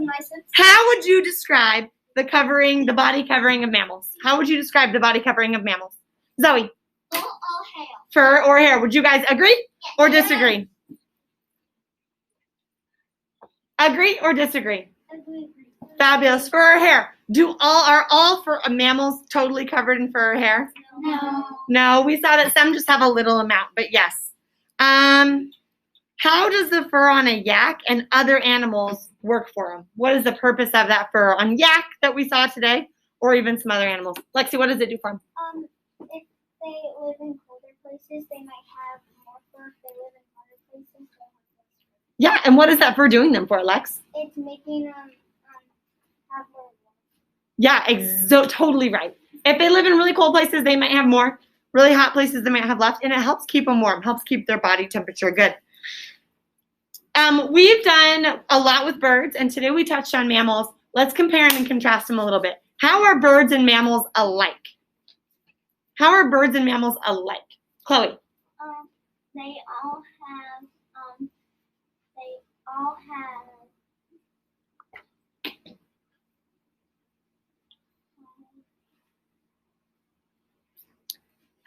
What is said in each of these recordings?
some biceps. How would you describe the body covering of mammals? How would you describe the body covering of mammals? Zoe. Fur or hair? Fur or hair. Would you guys agree or disagree? Agree or disagree? Agree. Fabulous. Fur or hair. Are all mammals totally covered in fur or hair? No. No, we saw that some just have a little amount, but yes. How does the fur on a yak and other animals work for them? What is the purpose of that fur on yak that we saw today, or even some other animals? Lexi, what does it do for them? If they live in colder places, they might have more fur. If they live in hotter places, they have less fur. Yeah, and what is that fur doing them for, Lex? It's making them have more warmth. Yeah, totally right. If they live in really cold places, they might have more. Really hot places, they might have less, and it helps keep them warm, helps keep their body temperature good. We've done a lot with birds, and today we touched on mammals. Let's compare and contrast them a little bit. How are birds and mammals alike? How are birds and mammals alike? Chloe. They all have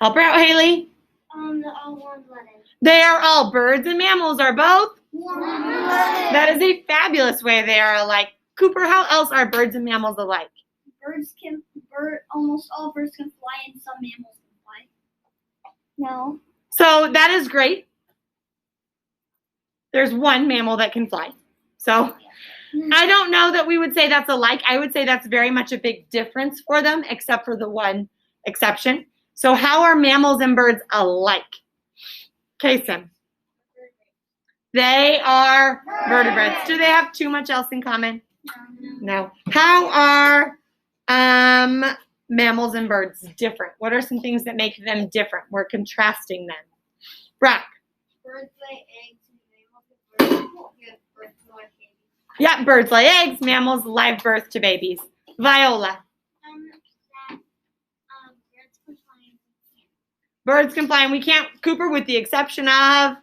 Help her out, Haley. they're all warm-blooded. They are all birds and mammals are both. Warm-blooded. That is a fabulous way they are alike. Cooper, how else are birds and mammals alike? Almost all birds can fly, and some mammals can fly. No. So that is great. There's one mammal that can fly. So I don't know that we would say that's alike. I would say that's very much a big difference for them, except for the one exception. So how are mammals and birds alike? Kason. They are vertebrates. Do they have too much else in common? No. How are mammals and birds different? What are some things that make them different? We're contrasting them. Brock. Birds lay eggs, and mammals give birth to live babies. Yeah, birds lay eggs, mammals live birth to babies. Viola. Birds can fly and we can't. Cooper, with the exception of?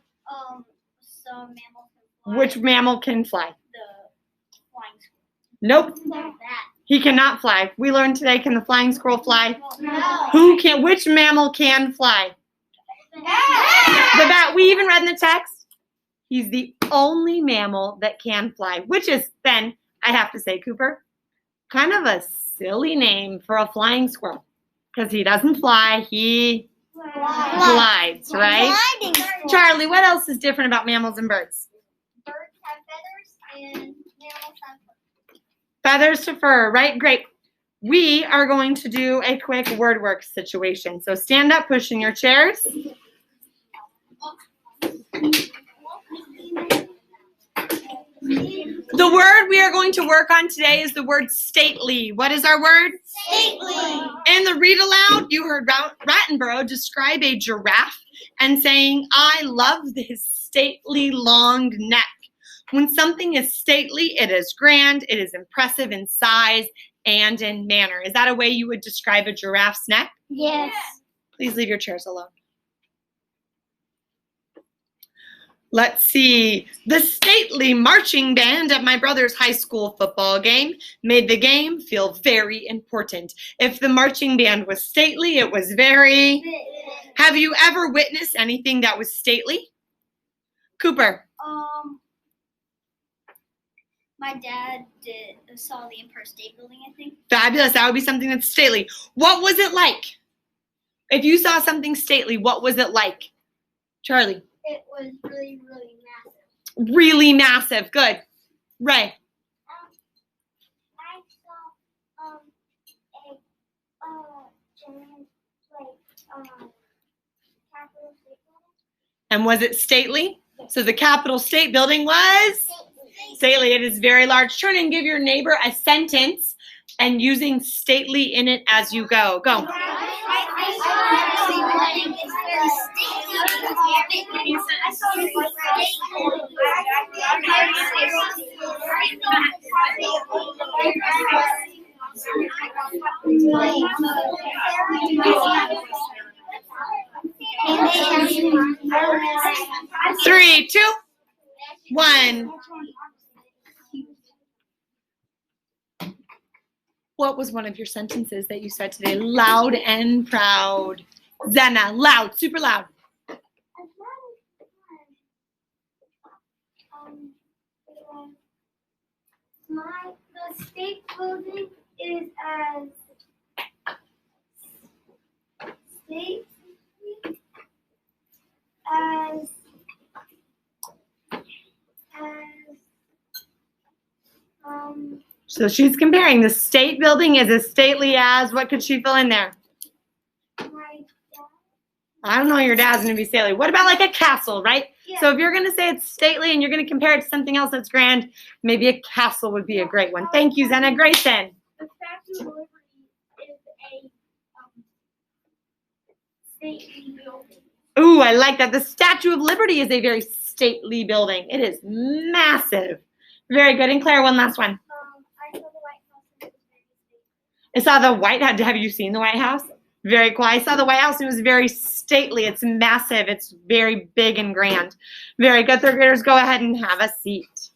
Some mammals can fly. Which mammal can fly? The flying squirrel. Nope. That. He cannot fly. We learned today, can the flying squirrel fly? No. Which mammal can fly? The bat. We even read in the text. He's the only mammal that can fly, which is then, I have to say, Cooper, kind of a silly name for a flying squirrel because he doesn't fly. He glides, right? Charlie, what else is different about mammals and birds? Birds have feathers and mammals have fur. Feathers to fur, right? Great. We are going to do a quick word work situation. So stand up, push in your chairs. The word we are going to work on today is the word stately. What is our word? Stately. In the read aloud, you heard Rattenborough describe a giraffe and saying, I love his stately long neck. When something is stately, it is grand, it is impressive in size and in manner. Is that a way you would describe a giraffe's neck? Yes. Please leave your chairs alone. Let's see. The stately marching band at my brother's high school football game made the game feel very important. If the marching band was stately, it was very... Have you ever witnessed anything that was stately? Cooper. My dad saw the Empire State Building, I think. Fabulous. That would be something that's stately. What was it like? If you saw something stately, what was it like? Charlie. It was really, really massive. Really massive. Good. Ray. I saw a giant, Capitol State Building. And was it stately? So the Capitol State Building was? Stately. It is very large. Turn and give your neighbor a sentence and using stately in it as you go. Go. Three, two, one. What was one of your sentences that you said today? Loud and proud. Zenna, loud, super loud. The state building is as stately as So she's comparing the state building is as stately as, what could she fill in there? my dad. I don't know, your dad's gonna be stately. What about like a castle, right? Yeah. So if you're gonna say it's stately and you're gonna compare it to something else that's grand, maybe a castle would be a great one. Thank you, Zenna. Grayson. The Statue of Liberty is a stately building. Ooh, I like that. The Statue of Liberty is a very stately building. It is massive. Very good. And Claire, one last one. I saw the White House and it was very stately. I saw the White House. Have you seen the White House? Very cool. I saw the White House and it was very stately. It's massive. It's very big and grand. Very good. Third graders, go ahead and have a seat.